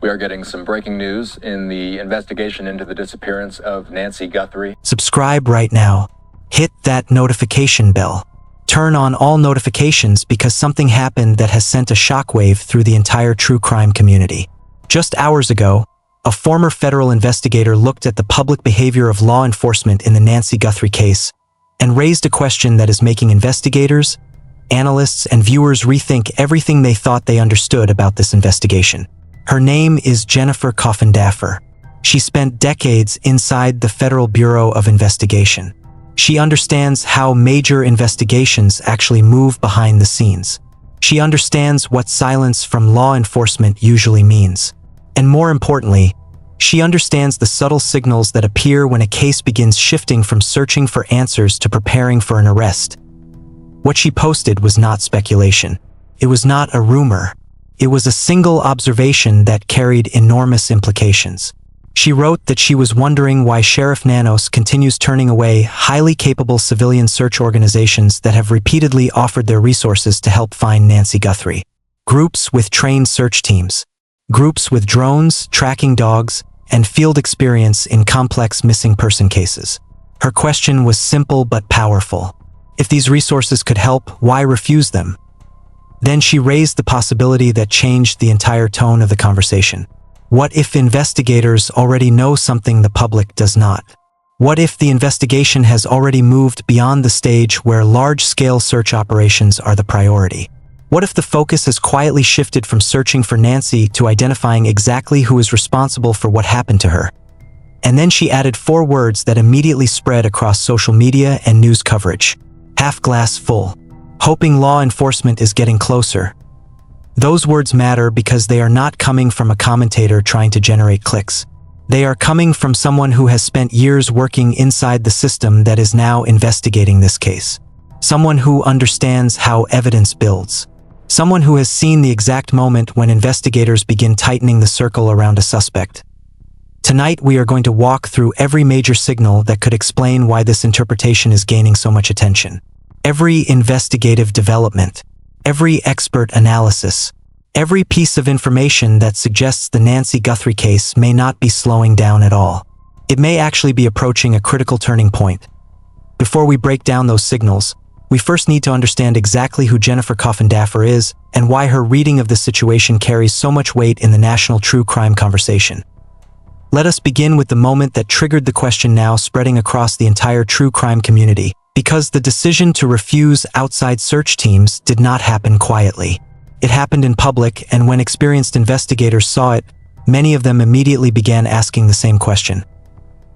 We are getting some breaking news in the investigation into the disappearance of Nancy Guthrie. Subscribe right now. Hit that notification bell. Turn on all notifications because something happened that has sent a shockwave through the entire true crime community. Just hours ago, a former federal investigator looked at the public behavior of law enforcement in the Nancy Guthrie case and raised a question that is making investigators, analysts, and viewers rethink everything they thought they understood about this investigation. Her name is Jennifer Coffindaffer. She spent decades inside the Federal Bureau of Investigation. She understands how major investigations actually move behind the scenes. She understands what silence from law enforcement usually means. And more importantly, she understands the subtle signals that appear when a case begins shifting from searching for answers to preparing for an arrest. What she posted was not speculation. It was not a rumor. It was a single observation that carried enormous implications. She wrote that she was wondering why Sheriff Nanos continues turning away highly capable civilian search organizations that have repeatedly offered their resources to help find Nancy Guthrie. Groups with trained search teams. Groups with drones, tracking dogs, and field experience in complex missing person cases. Her question was simple but powerful. If these resources could help, why refuse them? Then she raised the possibility that changed the entire tone of the conversation. What if investigators already know something the public does not? What if the investigation has already moved beyond the stage where large-scale search operations are the priority? What if the focus has quietly shifted from searching for Nancy to identifying exactly who is responsible for what happened to her? And then she added 4 words that immediately spread across social media and news coverage. Half glass full. Hoping law enforcement is getting closer. Those words matter because they are not coming from a commentator trying to generate clicks. They are coming from someone who has spent years working inside the system that is now investigating this case. Someone who understands how evidence builds. Someone who has seen the exact moment when investigators begin tightening the circle around a suspect. Tonight we are going to walk through every major signal that could explain why this interpretation is gaining so much attention. Every investigative development, every expert analysis, every piece of information that suggests the Nancy Guthrie case may not be slowing down at all. It may actually be approaching a critical turning point. Before we break down those signals, we first need to understand exactly who Jennifer Coffindaffer is and why her reading of the situation carries so much weight in the national true crime conversation. Let us begin with the moment that triggered the question now spreading across the entire true crime community. Because the decision to refuse outside search teams did not happen quietly. It happened in public, and when experienced investigators saw it, many of them immediately began asking the same question.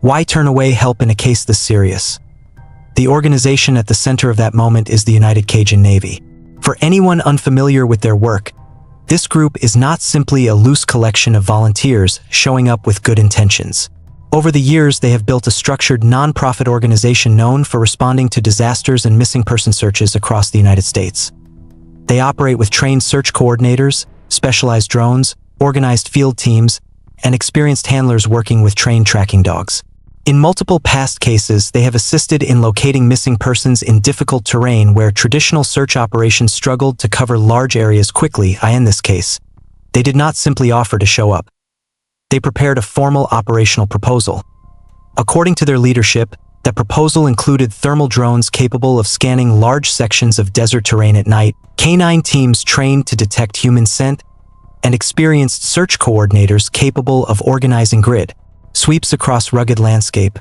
Why turn away help in a case this serious? The organization at the center of that moment is the United Cajun Navy. For anyone unfamiliar with their work, this group is not simply a loose collection of volunteers showing up with good intentions. Over the years, they have built a structured non-profit organization known for responding to disasters and missing person searches across the United States. They operate with trained search coordinators, specialized drones, organized field teams, and experienced handlers working with trained tracking dogs. In multiple past cases, they have assisted in locating missing persons in difficult terrain where traditional search operations struggled to cover large areas quickly. In this case, they did not simply offer to show up. They prepared a formal operational proposal. According to their leadership, that proposal included thermal drones capable of scanning large sections of desert terrain at night, canine teams trained to detect human scent, and experienced search coordinators capable of organizing grid sweeps across rugged landscape.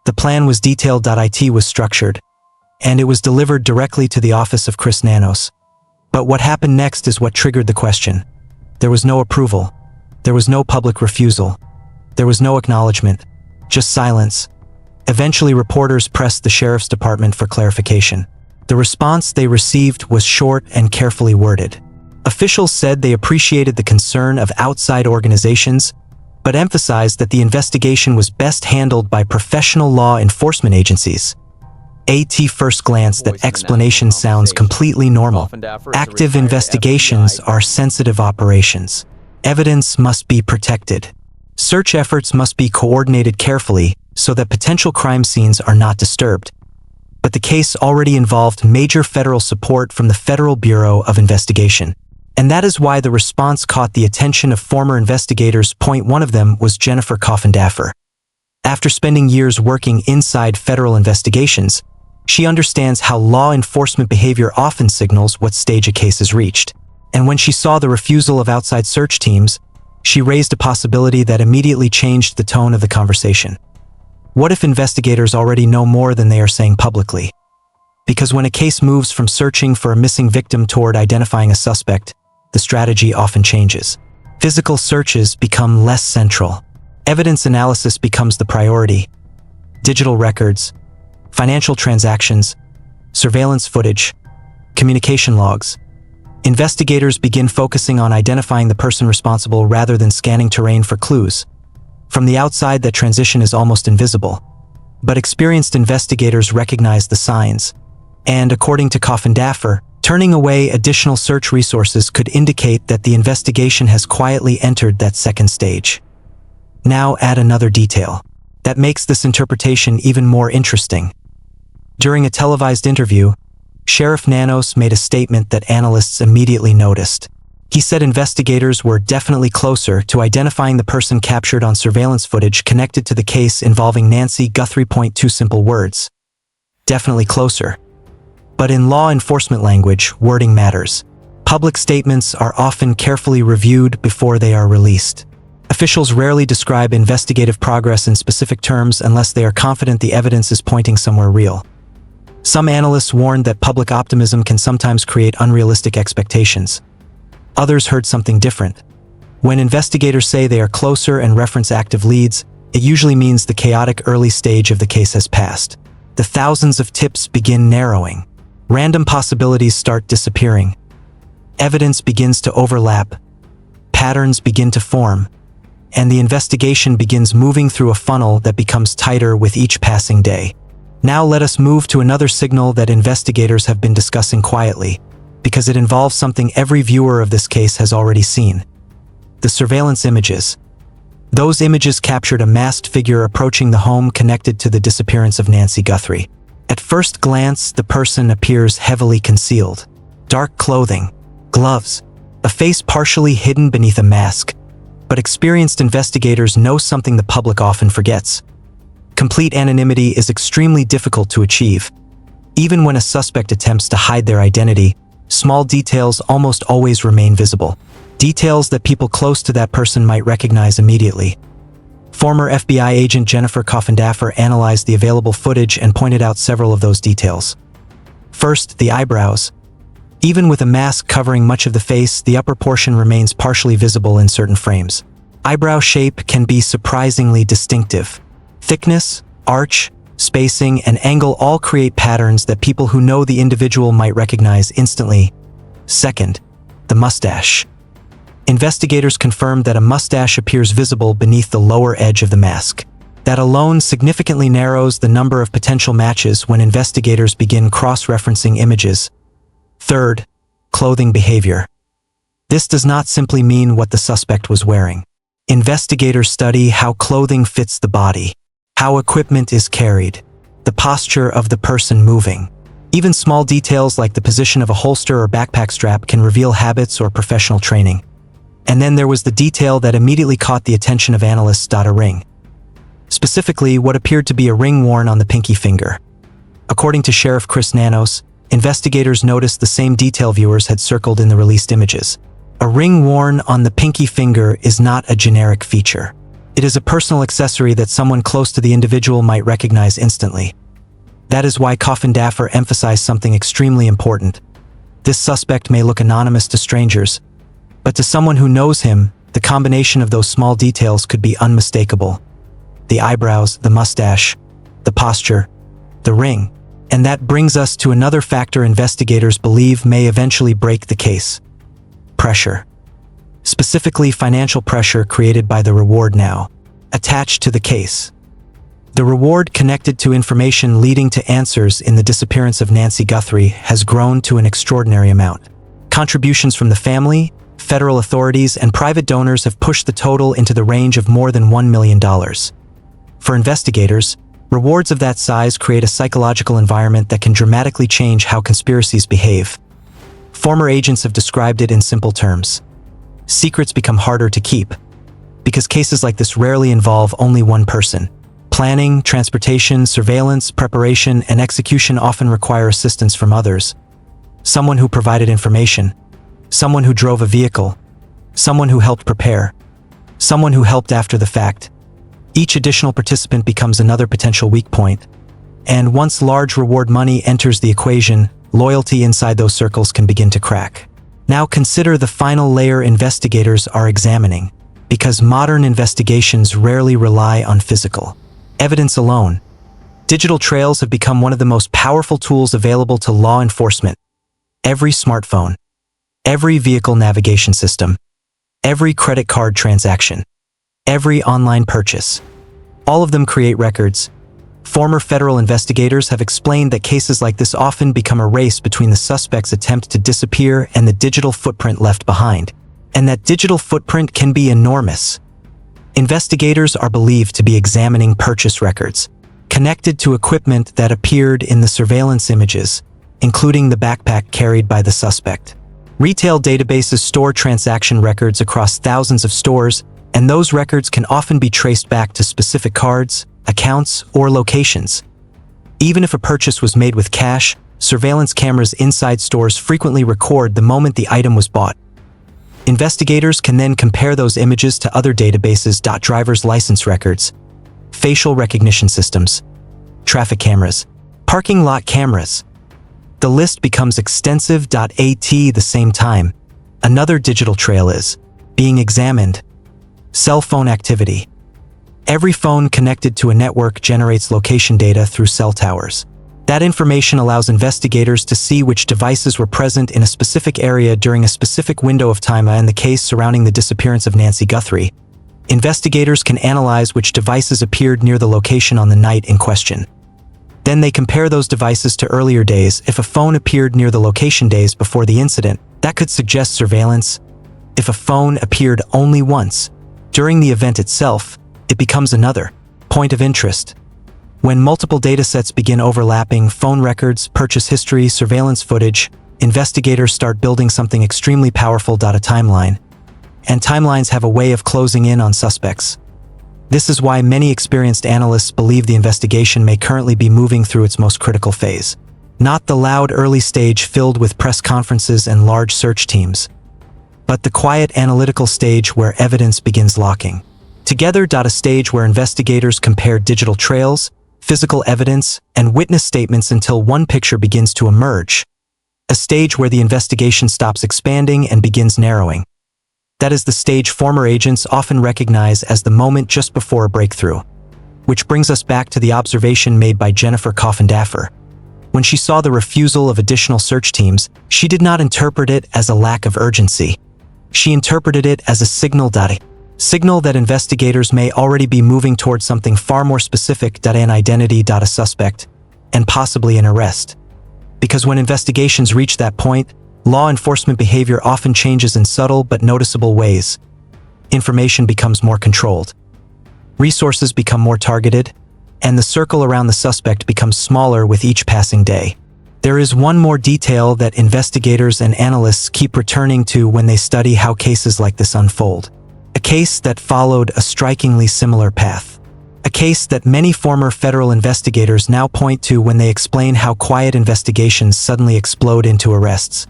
The plan was detailed. It was structured, and it was delivered directly to the office of Chris Nanos. But what happened next is what triggered the question. There was no approval. There was no public refusal. There was no acknowledgement, just silence. Eventually, reporters pressed the sheriff's department for clarification. The response they received was short and carefully worded. Officials said they appreciated the concern of outside organizations, but emphasized that the investigation was best handled by professional law enforcement agencies. At first glance, that explanation sounds completely normal. Active investigations are sensitive operations. Evidence must be protected. Search efforts must be coordinated carefully so that potential crime scenes are not disturbed. But the case already involved major federal support from the Federal Bureau of Investigation. And that is why the response caught the attention of former investigators. One of them was Jennifer Coffindaffer. After spending years working inside federal investigations, she understands how law enforcement behavior often signals what stage a case is reached. And when she saw the refusal of outside search teams, she raised a possibility that immediately changed the tone of the conversation. What if investigators already know more than they are saying publicly? Because when a case moves from searching for a missing victim toward identifying a suspect, the strategy often changes. Physical searches become less central. Evidence analysis becomes the priority. Digital records, financial transactions, surveillance footage, communication logs. Investigators begin focusing on identifying the person responsible rather than scanning terrain for clues. From the outside, that transition is almost invisible. But experienced investigators recognize the signs. And according to Coffindaffer, turning away additional search resources could indicate that the investigation has quietly entered that second stage. Now add another detail that makes this interpretation even more interesting. During a televised interview, Sheriff Nanos made a statement that analysts immediately noticed. He said investigators were definitely closer to identifying the person captured on surveillance footage connected to the case involving Nancy Guthrie. 2 simple words. Definitely closer. But in law enforcement language, wording matters. Public statements are often carefully reviewed before they are released. Officials rarely describe investigative progress in specific terms unless they are confident the evidence is pointing somewhere real. Some analysts warned that public optimism can sometimes create unrealistic expectations. Others heard something different. When investigators say they are closer and reference active leads, it usually means the chaotic early stage of the case has passed. The thousands of tips begin narrowing. Random possibilities start disappearing. Evidence begins to overlap. Patterns begin to form. And the investigation begins moving through a funnel that becomes tighter with each passing day. Now let us move to another signal that investigators have been discussing quietly, because it involves something every viewer of this case has already seen. The surveillance images. Those images captured a masked figure approaching the home connected to the disappearance of Nancy Guthrie. At first glance, the person appears heavily concealed. Dark clothing, gloves, a face partially hidden beneath a mask. But experienced investigators know something the public often forgets. Complete anonymity is extremely difficult to achieve. Even when a suspect attempts to hide their identity, small details almost always remain visible. Details that people close to that person might recognize immediately. Former FBI agent Jennifer Coffindaffer analyzed the available footage and pointed out several of those details. First, the eyebrows. Even with a mask covering much of the face, the upper portion remains partially visible in certain frames. Eyebrow shape can be surprisingly distinctive. Thickness, arch, spacing, and angle all create patterns that people who know the individual might recognize instantly. Second, the mustache. Investigators confirmed that a mustache appears visible beneath the lower edge of the mask. That alone significantly narrows the number of potential matches when investigators begin cross-referencing images. Third, clothing behavior. This does not simply mean what the suspect was wearing. Investigators study how clothing fits the body, how equipment is carried, the posture of the person moving. Even small details like the position of a holster or backpack strap can reveal habits or professional training. And then there was the detail that immediately caught the attention of analysts: a ring. Specifically, what appeared to be a ring worn on the pinky finger. According to Sheriff Chris Nanos, investigators noticed the same detail viewers had circled in the released images. A ring worn on the pinky finger is not a generic feature. It is a personal accessory that someone close to the individual might recognize instantly. That is why Coffindaffer emphasized something extremely important. This suspect may look anonymous to strangers, but to someone who knows him, the combination of those small details could be unmistakable. The eyebrows, the mustache, the posture, the ring. And that brings us to another factor investigators believe may eventually break the case. Pressure. Specifically, financial pressure created by the reward now attached to the case. The reward connected to information leading to answers in the disappearance of Nancy Guthrie has grown to an extraordinary amount. Contributions from the family, federal authorities, and private donors have pushed the total into the range of more than $1 million. For investigators, rewards of that size create a psychological environment that can dramatically change how conspiracies behave. Former agents have described it in simple terms. Secrets become harder to keep, because cases like this rarely involve only one person. Planning, transportation, surveillance, preparation, and execution often require assistance from others. Someone who provided information, someone who drove a vehicle, someone who helped prepare, someone who helped after the fact. Each additional participant becomes another potential weak point. And once large reward money enters the equation, loyalty inside those circles can begin to crack. Now consider the final layer investigators are examining, because modern investigations rarely rely on physical evidence alone. Digital trails have become one of the most powerful tools available to law enforcement. Every smartphone, every vehicle navigation system, every credit card transaction, every online purchase. All of them create records. Former federal investigators have explained that cases like this often become a race between the suspect's attempt to disappear and the digital footprint left behind. And that digital footprint can be enormous. Investigators are believed to be examining purchase records, connected to equipment that appeared in the surveillance images, including the backpack carried by the suspect. Retail databases store transaction records across thousands of stores, and those records can often be traced back to specific cards, accounts, or locations. Even if a purchase was made with cash, surveillance cameras inside stores frequently record the moment the item was bought. Investigators can then compare those images to other databases, driver's license records, facial recognition systems, traffic cameras, parking lot cameras. The list becomes extensive. At the same time, another digital trail is being examined. Cell phone activity. Every phone connected to a network generates location data through cell towers. That information allows investigators to see which devices were present in a specific area during a specific window of time. In the case surrounding the disappearance of Nancy Guthrie, investigators can analyze which devices appeared near the location on the night in question. Then they compare those devices to earlier days. If a phone appeared near the location days before the incident, that could suggest surveillance. If a phone appeared only once during the event itself, it becomes another point of interest. When multiple datasets begin overlapping, phone records, purchase history, surveillance footage, investigators start building something extremely powerful. A timeline. And timelines have a way of closing in on suspects. This is why many experienced analysts believe the investigation may currently be moving through its most critical phase. Not the loud early stage filled with press conferences and large search teams, but the quiet analytical stage where evidence begins locking together. A stage where investigators compare digital trails, physical evidence, and witness statements until one picture begins to emerge. A stage where the investigation stops expanding and begins narrowing. That is the stage former agents often recognize as the moment just before a breakthrough. Which brings us back to the observation made by Jennifer Coffin-Daffer. When she saw the refusal of additional search teams, she did not interpret it as a lack of urgency. She interpreted it as a signal that investigators may already be moving towards something far more specific. An identity. A suspect, and possibly an arrest. Because when investigations reach that point, law enforcement behavior often changes in subtle but noticeable ways. Information becomes more controlled. Resources become more targeted, and the circle around the suspect becomes smaller with each passing day. There is one more detail that investigators and analysts keep returning to when they study how cases like this unfold. A case that followed a strikingly similar path. A case that many former federal investigators now point to when they explain how quiet investigations suddenly explode into arrests.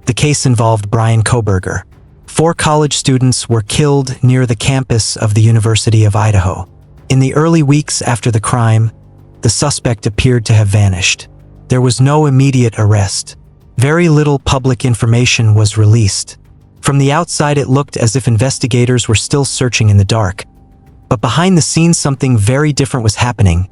The case involved Bryan Kohberger. 4 college students were killed near the campus of the University of Idaho. In the early weeks after the crime, the suspect appeared to have vanished. There was no immediate arrest. Very little public information was released. From the outside, it looked as if investigators were still searching in the dark. But behind the scenes, something very different was happening.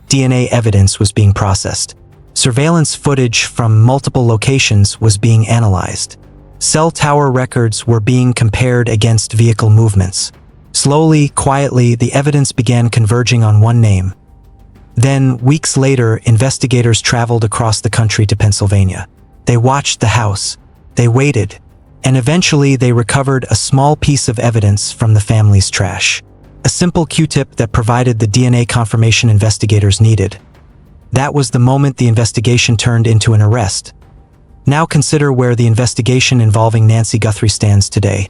DNA evidence was being processed. Surveillance footage from multiple locations was being analyzed. Cell tower records were being compared against vehicle movements. Slowly, quietly, the evidence began converging on one name. Then, weeks later, investigators traveled across the country to Pennsylvania. They watched the house. They waited. And eventually they recovered a small piece of evidence from the family's trash. A simple Q-tip that provided the DNA confirmation investigators needed. That was the moment the investigation turned into an arrest. Now consider where the investigation involving Nancy Guthrie stands today.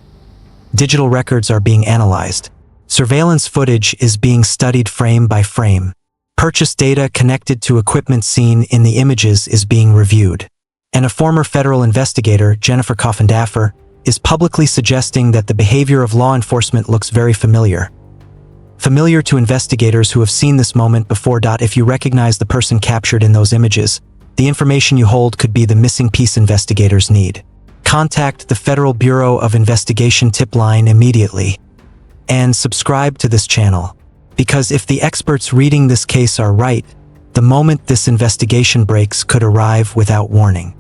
Digital records are being analyzed. Surveillance footage is being studied frame by frame. Purchase data connected to equipment seen in the images is being reviewed. And a former federal investigator, Jennifer Coffindaffer, is publicly suggesting that the behavior of law enforcement looks very familiar. Familiar to investigators who have seen this moment before. If you recognize the person captured in those images, the information you hold could be the missing piece investigators need. Contact the Federal Bureau of Investigation tip line immediately. And subscribe to this channel. Because if the experts reading this case are right, the moment this investigation breaks could arrive without warning.